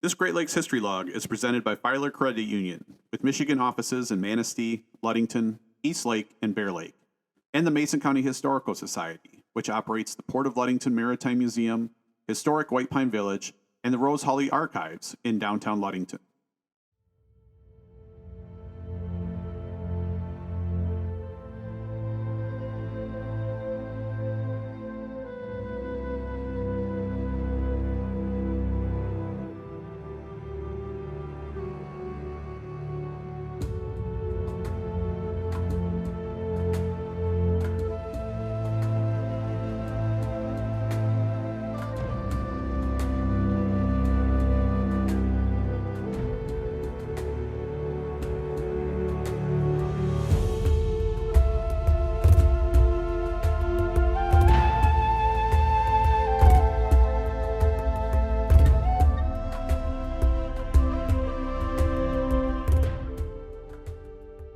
This Great Lakes History Log is presented by Filer Credit Union, with Michigan offices in Manistee, Ludington, East Lake, and Bear Lake, and the Mason County Historical Society, which operates the Port of Ludington Maritime Museum, historic White Pine Village, and the Rose Hawley Archives in downtown Ludington.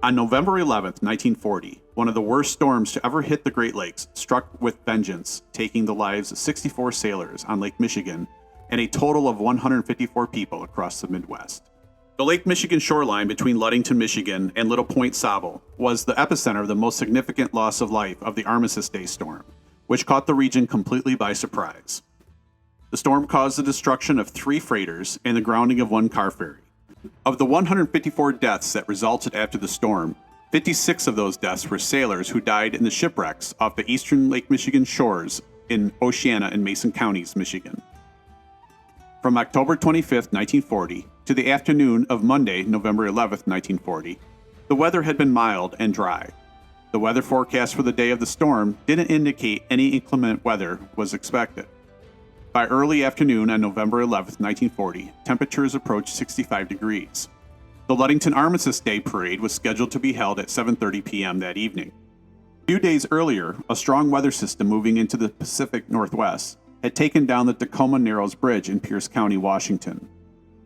On November 11, 1940, one of the worst storms to ever hit the Great Lakes struck with vengeance, taking the lives of 64 sailors on Lake Michigan and a total of 154 people across the Midwest. The Lake Michigan shoreline between Ludington, Michigan and Little Point Sable was the epicenter of the most significant loss of life of the Armistice Day Storm, which caught the region completely by surprise. The storm caused the destruction of 3 freighters and the grounding of 1 car ferry. Of the 154 deaths that resulted after the storm, 56 of those deaths were sailors who died in the shipwrecks off the eastern Lake Michigan shores in Oceana and Mason counties, Michigan. From October 25, 1940, to the afternoon of Monday, November 11, 1940, the weather had been mild and dry. The weather forecast for the day of the storm didn't indicate any inclement weather was expected. By early afternoon on November 11, 1940, temperatures approached 65 degrees. The Ludington Armistice Day Parade was scheduled to be held at 7:30 p.m. that evening. A few days earlier, a strong weather system moving into the Pacific Northwest had taken down the Tacoma Narrows Bridge in Pierce County, Washington.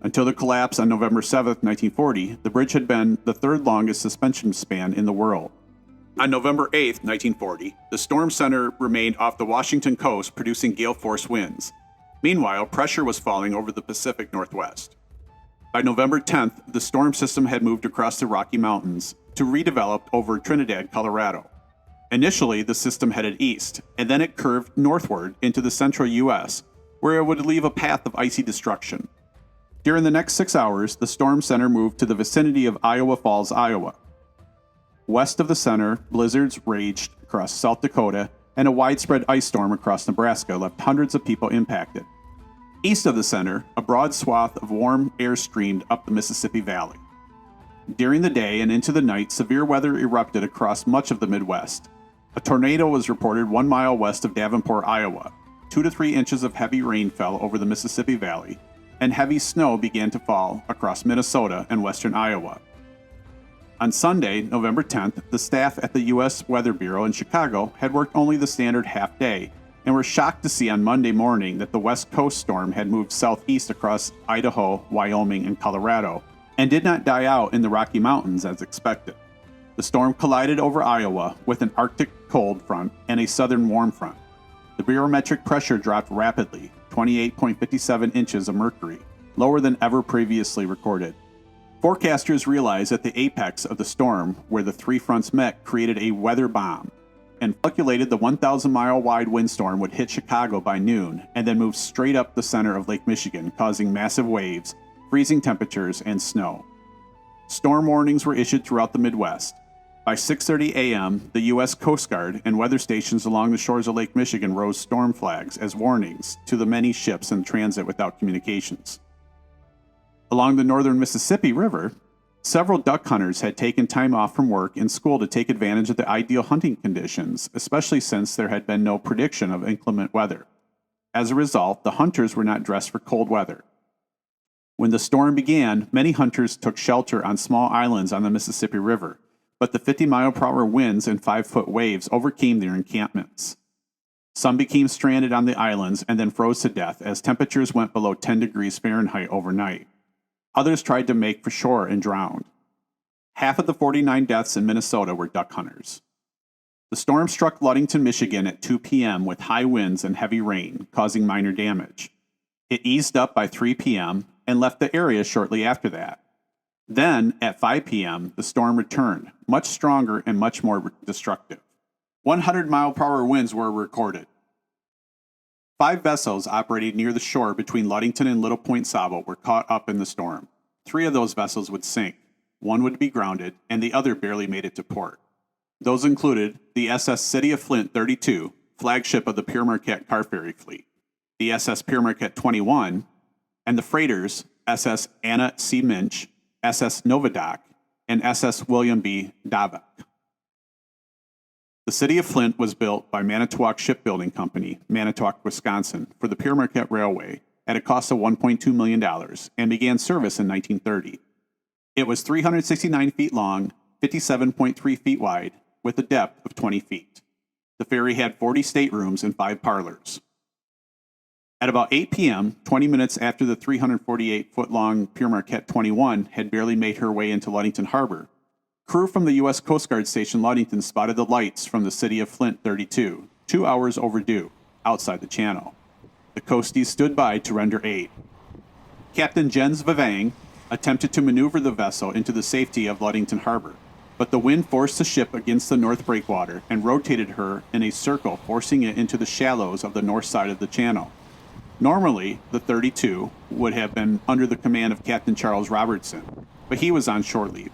Until the collapse on November 7, 1940, the bridge had been the 3rd longest suspension span in the world. On November 8, 1940, the storm center remained off the Washington coast, producing gale-force winds. Meanwhile, pressure was falling over the Pacific Northwest. By November 10th, the storm system had moved across the Rocky Mountains to redevelop over Trinidad, Colorado. Initially, the system headed east, and then it curved northward into the central U.S., where it would leave a path of icy destruction. During the next 6 hours, the storm center moved to the vicinity of Iowa Falls, Iowa. West of the center, blizzards raged across South Dakota, and a widespread ice storm across Nebraska left hundreds of people impacted. East of the center, a broad swath of warm air streamed up the Mississippi Valley. During the day and into the night, severe weather erupted across much of the Midwest. A tornado was reported 1 mile west of Davenport, Iowa. 2 to 3 inches of heavy rain fell over the Mississippi Valley, and heavy snow began to fall across Minnesota and western Iowa. On Sunday, November 10th, the staff at the U.S. Weather Bureau in Chicago had worked only the standard half day and were shocked to see on Monday morning that the West Coast storm had moved southeast across Idaho, Wyoming, and Colorado and did not die out in the Rocky Mountains as expected. The storm collided over Iowa with an Arctic cold front and a southern warm front. The barometric pressure dropped rapidly, 28.57 inches of mercury, lower than ever previously recorded. Forecasters realized that the apex of the storm, where the 3 fronts met, created a weather bomb, and calculated the 1,000-mile-wide windstorm would hit Chicago by noon and then move straight up the center of Lake Michigan, causing massive waves, freezing temperatures, and snow. Storm warnings were issued throughout the Midwest. By 6:30 a.m., the U.S. Coast Guard and weather stations along the shores of Lake Michigan rose storm flags as warnings to the many ships in transit without communications. Along the northern Mississippi River, several duck hunters had taken time off from work and school to take advantage of the ideal hunting conditions, especially since there had been no prediction of inclement weather. As a result, the hunters were not dressed for cold weather. When the storm began, many hunters took shelter on small islands on the Mississippi River, but the 50-mile-per-hour winds and 5-foot waves overcame their encampments. Some became stranded on the islands and then froze to death as temperatures went below 10 degrees Fahrenheit overnight. Others tried to make for shore and drowned. Half of the 49 deaths in Minnesota were duck hunters. The storm struck Ludington, Michigan at 2 p.m. with high winds and heavy rain, causing minor damage. It eased up by 3 p.m., and left the area shortly after that. Then, at 5 p.m., the storm returned, much stronger and much more destructive. 100-mile-per-hour winds were recorded. 5 vessels operating near the shore between Ludington and Little Point Sabo were caught up in the storm. 3 of those vessels would sink, 1 would be grounded, and the other barely made it to port. Those included the SS City of Flint 32, flagship of the Pere Marquette car ferry fleet, the SS Pere Marquette 21, and the freighters SS Anna C. Minch, SS Novadoc, and SS William B. Davock. The City of Flint was built by Manitowoc Shipbuilding Company, Manitowoc, Wisconsin, for the Pere Marquette Railway at a cost of $1.2 million and began service in 1930. It was 369 feet long, 57.3 feet wide, with a depth of 20 feet. The ferry had 40 staterooms and 5 parlors. At about 8 p.m., 20 minutes after the 348-foot-long Pere Marquette 21 had barely made her way into Ludington Harbor, crew from the U.S. Coast Guard Station Ludington spotted the lights from the City of Flint 32, 2 hours overdue, outside the channel. The coasties stood by to render aid. Captain Jens Vivang attempted to maneuver the vessel into the safety of Ludington Harbor, but the wind forced the ship against the north breakwater and rotated her in a circle, forcing it into the shallows of the north side of the channel. Normally, the 32 would have been under the command of Captain Charles Robertson, but he was on shore leave.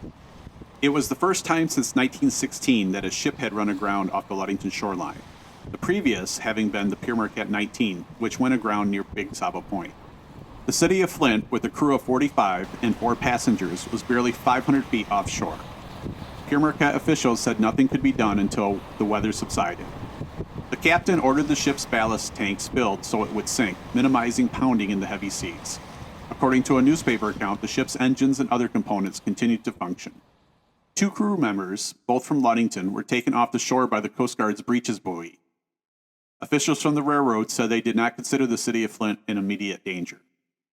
It was the first time since 1916 that a ship had run aground off the Ludington shoreline, the previous having been the Pere Marquette 19, which went aground near Big Sabo Point. The City of Flint, with a crew of 45 and 4 passengers, was barely 500 feet offshore. Pere Marquette officials said nothing could be done until the weather subsided. The captain ordered the ship's ballast tanks filled so it would sink, minimizing pounding in the heavy seas. According to a newspaper account, the ship's engines and other components continued to function. 2 crew members, both from Ludington, were taken off the shore by the Coast Guard's breeches buoy. Officials from the railroad said they did not consider the City of Flint in immediate danger.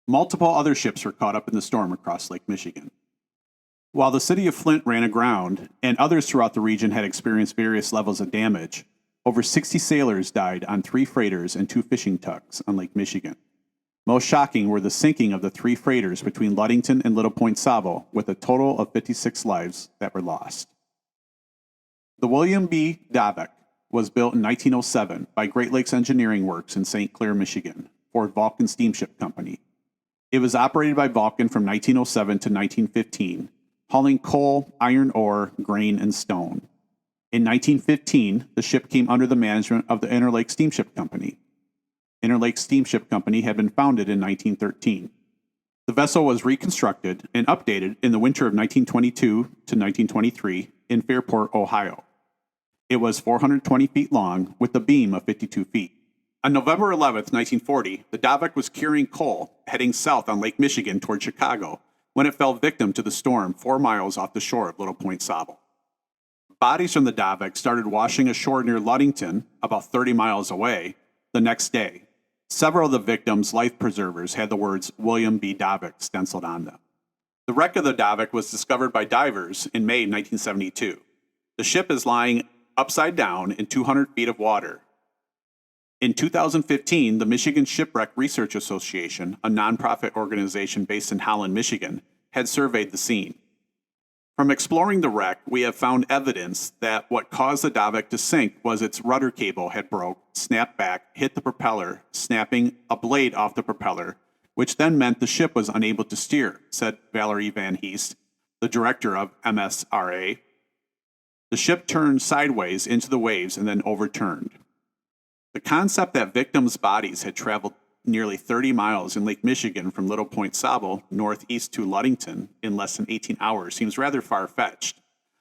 Multiple other ships were caught up in the storm across Lake Michigan. While the City of Flint ran aground, and others throughout the region had experienced various levels of damage, over 60 sailors died on 3 freighters and 2 fishing tugs on Lake Michigan. Most shocking were the sinking of the 3 freighters between Ludington and Little Point Sabo, with a total of 56 lives that were lost. The William B. Davock was built in 1907 by Great Lakes Engineering Works in St. Clair, Michigan, for Vulcan Steamship Company. It was operated by Vulcan from 1907 to 1915, hauling coal, iron ore, grain, and stone. In 1915, the ship came under the management of the Interlake Steamship Company. Interlake Steamship Company had been founded in 1913. The vessel was reconstructed and updated in the winter of 1922 to 1923 in Fairport, Ohio. It was 420 feet long with a beam of 52 feet. On November 11, 1940, the Davock was carrying coal heading south on Lake Michigan toward Chicago when it fell victim to the storm 4 miles off the shore of Little Point Sabo. Bodies from the Davock started washing ashore near Ludington, about 30 miles away, the next day. Several of the victims' life preservers had the words William B. Davock stenciled on them. The wreck of the Davock was discovered by divers in May 1972. The ship is lying upside down in 200 feet of water. In 2015, the Michigan Shipwreck Research Association, a nonprofit organization based in Holland, Michigan, had surveyed the scene. From exploring the wreck, we have found evidence that what caused the Davock to sink was its rudder cable had broke, snapped back, hit the propeller, snapping a blade off the propeller, which then meant the ship was unable to steer, said Valerie Van Heest, the director of MSRA. The ship turned sideways into the waves and then overturned. The concept that victims' bodies had traveled nearly 30 miles in Lake Michigan from Little Point Sabo northeast to Ludington in less than 18 hours seems rather far-fetched,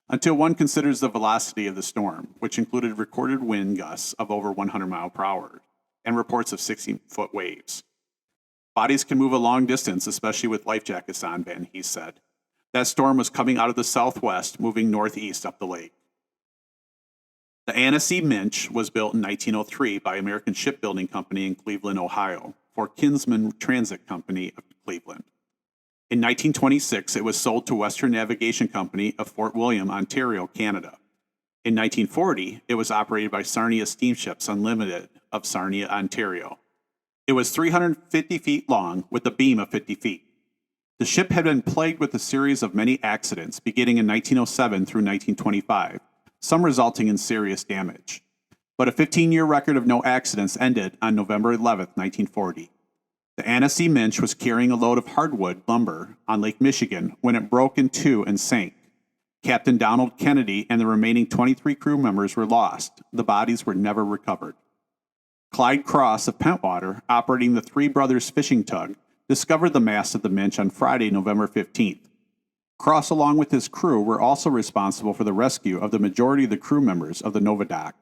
until one considers the velocity of the storm, which included recorded wind gusts of over 100 miles per hour and reports of 60-foot waves. Bodies can move a long distance, especially with life jackets on, Van Heest said. That storm was coming out of the southwest, moving northeast up the lake. The Anna C. Minch was built in 1903 by American Shipbuilding Company in Cleveland, Ohio, for Kinsman Transit Company of Cleveland. In 1926, it was sold to Western Navigation Company of Fort William, Ontario, Canada. In 1940, it was operated by Sarnia Steamships Unlimited of Sarnia, Ontario. It was 350 feet long with a beam of 50 feet. The ship had been plagued with a series of many accidents beginning in 1907 through 1925, some resulting in serious damage. But a 15-year record of no accidents ended on November 11, 1940. The Armstice Minch was carrying a load of hardwood lumber on Lake Michigan when it broke in two and sank. Captain Donald Kennedy and the remaining 23 crew members were lost. The bodies were never recovered. Clyde Cross of Pentwater, operating the Three Brothers fishing tug, discovered the mast of the Minch on Friday, November 15th. Cross, along with his crew, were also responsible for the rescue of the majority of the crew members of the Novadoc.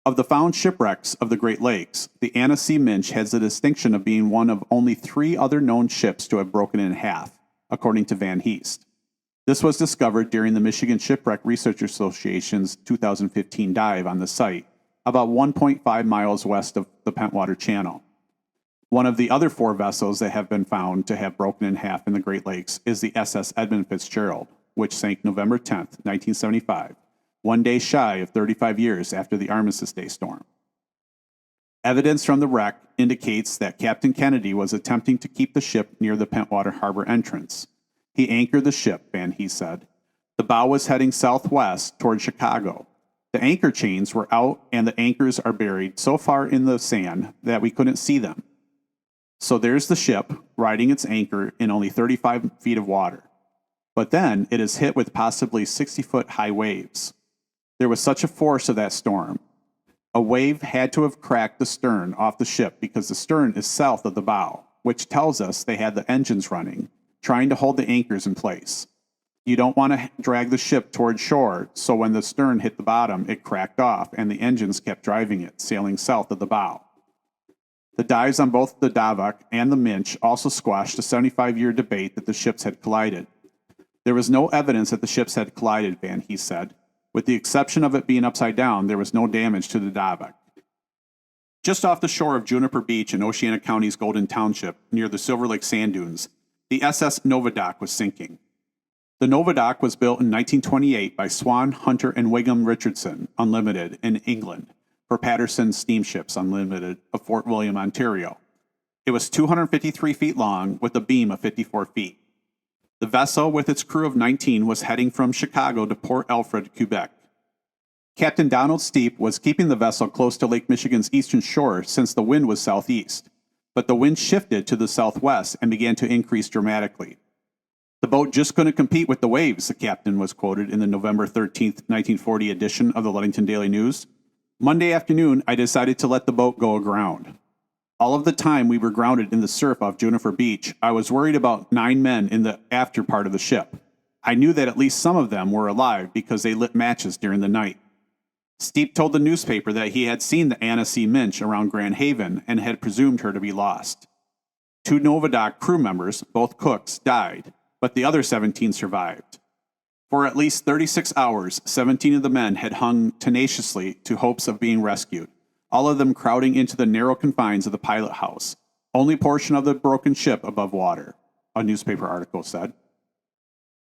Of the found shipwrecks of the Great Lakes, the Armstice Minch has the distinction of being one of only 3 other known ships to have broken in half, according to Van Heest. This was discovered during the Michigan Shipwreck Research Association's 2015 dive on the site, about 1.5 miles west of the Pentwater Channel. One of the other 4 vessels that have been found to have broken in half in the Great Lakes is the SS Edmund Fitzgerald, which sank November 10, 1975, one day shy of 35 years after the Armistice Day Storm. Evidence from the wreck indicates that Captain Kennedy was attempting to keep the ship near the Pentwater Harbor entrance. He anchored the ship, Van Heest said. The bow was heading southwest toward Chicago. The anchor chains were out and the anchors are buried so far in the sand that we couldn't see them. So there's the ship riding its anchor in only 35 feet of water. But then it is hit with possibly 60-foot high waves. There was such a force of that storm. A wave had to have cracked the stern off the ship because the stern is south of the bow, which tells us they had the engines running, trying to hold the anchors in place. You don't want to drag the ship toward shore, so when the stern hit the bottom, it cracked off and the engines kept driving it, sailing south of the bow. The dives on both the Davock and the Minch also squashed a 75-year debate that the ships had collided. There was no evidence that the ships had collided, Van Heest said. With the exception of it being upside down, there was no damage to the Davock. Just off the shore of Juniper Beach in Oceana County's Golden Township, near the Silver Lake Sand Dunes, the SS Novadoc was sinking. The Novadoc was built in 1928 by Swan, Hunter, and Wigham Richardson, Unlimited, in England, for Patterson Steamships Unlimited of Fort William, Ontario. It was 253 feet long with a beam of 54 feet. The vessel, with its crew of 19, was heading from Chicago to Port Alfred, Quebec. Captain Donald Steep was keeping the vessel close to Lake Michigan's eastern shore since the wind was southeast, but the wind shifted to the southwest and began to increase dramatically. The boat just couldn't compete with the waves, the captain was quoted in the November 13, 1940 edition of the Ludington Daily News. Monday afternoon, I decided to let the boat go aground. All of the time we were grounded in the surf off Juniper Beach, I was worried about 9 men in the after part of the ship. I knew that at least some of them were alive because they lit matches during the night. Steep told the newspaper that he had seen the Armstice Minch around Grand Haven and had presumed her to be lost. 2 Novadoc crew members, both cooks, died, but the other 17 survived. For at least 36 hours, 17 of the men had hung tenaciously to hopes of being rescued, all of them crowding into the narrow confines of the pilot house, only portion of the broken ship above water, a newspaper article said.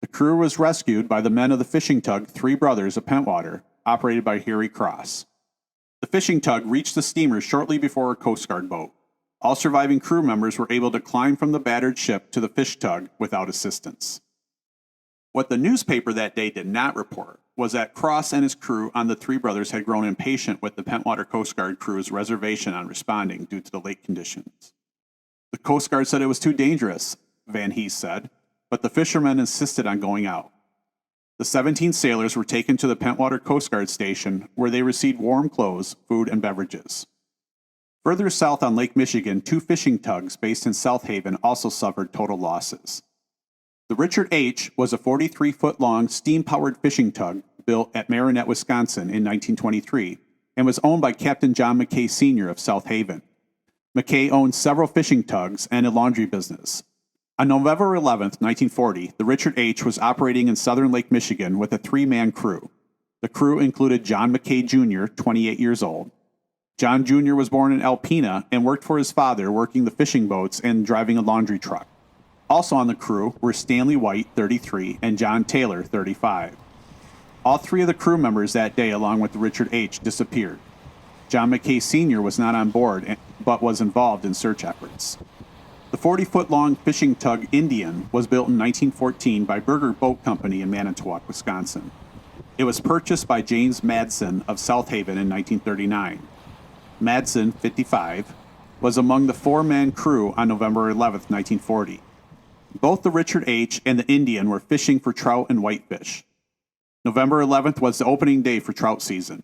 The crew was rescued by the men of the fishing tug Three Brothers of Pentwater, operated by Harry Cross. The fishing tug reached the steamer shortly before a Coast Guard boat. All surviving crew members were able to climb from the battered ship to the fish tug without assistance. What the newspaper that day did not report was that Cross and his crew on the Three Brothers had grown impatient with the Pentwater Coast Guard crew's reservation on responding due to the lake conditions. The Coast Guard said it was too dangerous, Van Heest said, but the fishermen insisted on going out. The 17 sailors were taken to the Pentwater Coast Guard station, where they received warm clothes, food, and beverages. Further south on Lake Michigan, 2 fishing tugs based in South Haven also suffered total losses. The Richard H. was a 43-foot-long steam-powered fishing tug built at Marinette, Wisconsin in 1923 and was owned by Captain John McKay Sr. of South Haven. McKay owned several fishing tugs and a laundry business. On November 11, 1940, the Richard H. was operating in southern Lake Michigan with a 3-man crew. The crew included John McKay Jr., 28 years old. John Jr. was born in Alpena and worked for his father working the fishing boats and driving a laundry truck. Also on the crew were Stanley White, 33, and John Taylor, 35. All 3 of the crew members that day, along with Richard H., disappeared. John McKay Sr. was not on board, but was involved in search efforts. The 40-foot-long fishing tug Indian was built in 1914 by Berger Boat Company in Manitowoc, Wisconsin. It was purchased by James Madsen of South Haven in 1939. Madsen, 55, was among the four-man crew on November 11, 1940. Both the Richard H. and the Indian were fishing for trout and whitefish. November 11th was the opening day for trout season.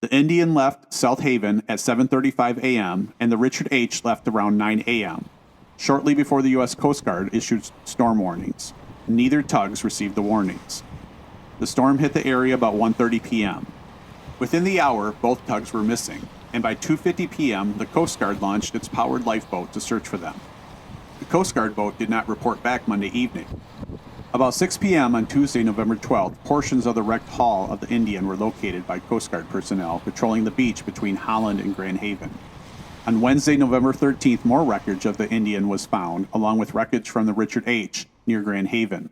The Indian left South Haven at 7:35 a.m., and the Richard H. left around 9 a.m., shortly before the U.S. Coast Guard issued storm warnings. Neither tugs received the warnings. The storm hit the area about 1:30 p.m. Within the hour, both tugs were missing, and by 2:50 p.m., the Coast Guard launched its powered lifeboat to search for them. The Coast Guard boat did not report back Monday evening. About 6 p.m. on Tuesday, November 12th, portions of the wrecked hull of the Indian were located by Coast Guard personnel patrolling the beach between Holland and Grand Haven. On Wednesday, November 13th, more wreckage of the Indian was found, along with wreckage from the Richard H. near Grand Haven.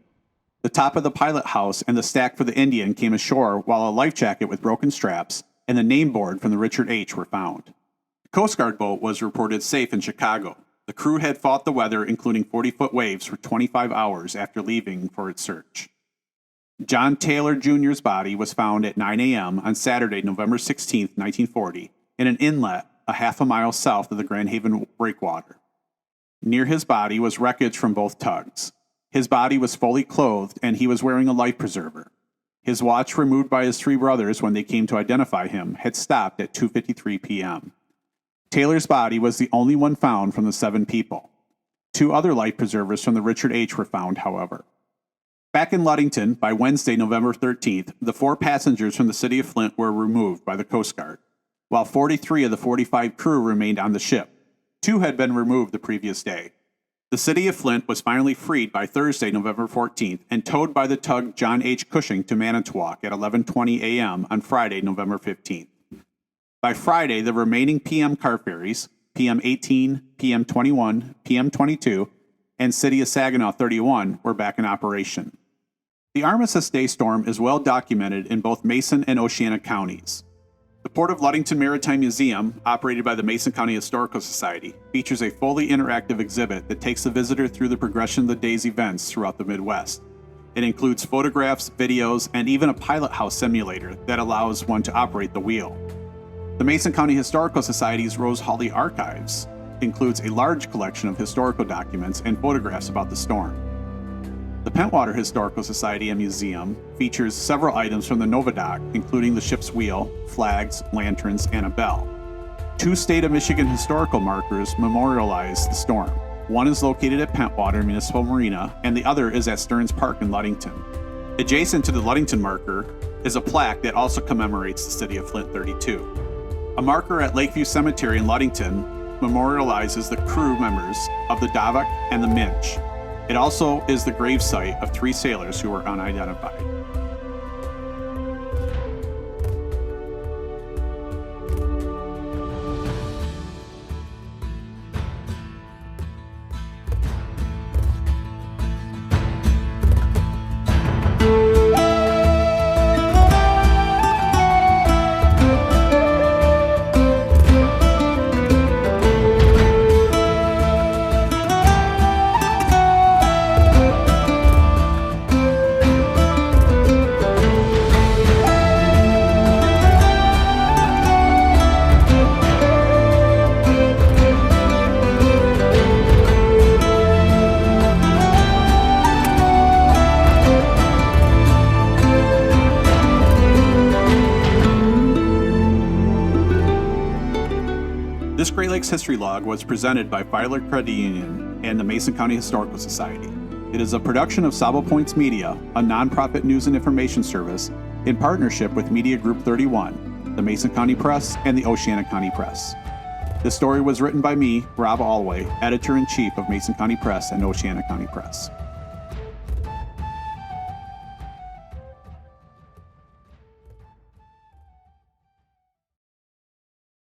The top of the pilot house and the stack for the Indian came ashore, while a life jacket with broken straps and the name board from the Richard H. were found. The Coast Guard boat was reported safe in Chicago. The crew had fought the weather, including 40-foot waves, for 25 hours after leaving for its search. John Taylor Jr.'s body was found at 9 a.m. on Saturday, November 16, 1940, in an inlet a half a mile south of the Grand Haven breakwater. Near his body was wreckage from both tugs. His body was fully clothed, and he was wearing a life preserver. His watch, removed by his three brothers when they came to identify him, had stopped at 2:53 p.m. Taylor's body was the only one found from the 7 people. 2 other life preservers from the Richard H. were found, however. Back in Ludington, by Wednesday, November 13th, the 4 passengers from the City of Flint were removed by the Coast Guard, while 43 of the 45 crew remained on the ship. 2 had been removed the previous day. The City of Flint was finally freed by Thursday, November 14th, and towed by the tug John H. Cushing to Manitowoc at 11:20 a.m. on Friday, November 15th. By Friday, the remaining PM car ferries, PM 18, PM 21, PM 22, and City of Saginaw 31 were back in operation. The Armistice Day Storm is well documented in both Mason and Oceana counties. The Port of Ludington Maritime Museum, operated by the Mason County Historical Society, features a fully interactive exhibit that takes the visitor through the progression of the day's events throughout the Midwest. It includes photographs, videos, and even a pilot house simulator that allows one to operate the wheel. The Mason County Historical Society's Rose Hawley Archives includes a large collection of historical documents and photographs about the storm. The Pentwater Historical Society and Museum features several items from the Novadoc, including the ship's wheel, flags, lanterns, and a bell. 2 State of Michigan historical markers memorialize the storm. One is located at Pentwater Municipal Marina, and the other is at Stearns Park in Ludington. Adjacent to the Ludington marker is a plaque that also commemorates the City of Flint 32. A marker at Lakeview Cemetery in Ludington memorializes the crew members of the Davock and the Minch. It also is the gravesite of 3 sailors who were unidentified. This Great Lakes History Log was presented by Filer Credit Union and the Mason County Historical Society. It is a production of Sabo Points Media, a nonprofit news and information service, in partnership with Media Group 31, the Mason County Press, and the Oceana County Press. This story was written by me, Rob Alway, Editor-in-Chief of Mason County Press and Oceana County Press.